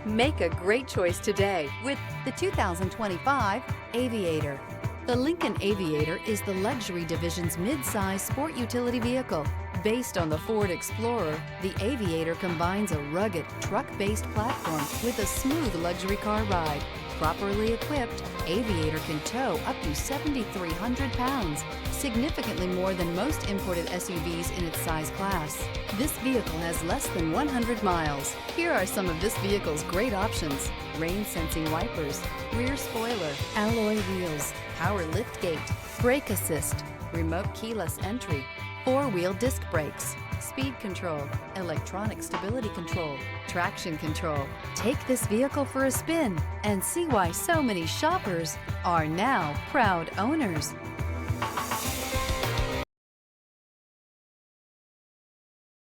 Make a great choice today with the 2025 Aviator. The Lincoln Aviator is the luxury division's mid-size sport utility vehicle. Based on the Ford Explorer, the Aviator combines a rugged, truck-based platform with a smooth luxury car ride. Properly equipped, Aviator can tow up to 7,300 pounds, significantly more than most imported SUVs in its size class. This vehicle has less than 100 miles. Here are some of this vehicle's great options: rain-sensing wipers, rear spoiler, alloy wheels, power liftgate, brake assist, remote keyless entry, four-wheel disc brakes, speed control, electronic stability control, traction control. Take this vehicle for a spin and see why so many shoppers are now proud owners.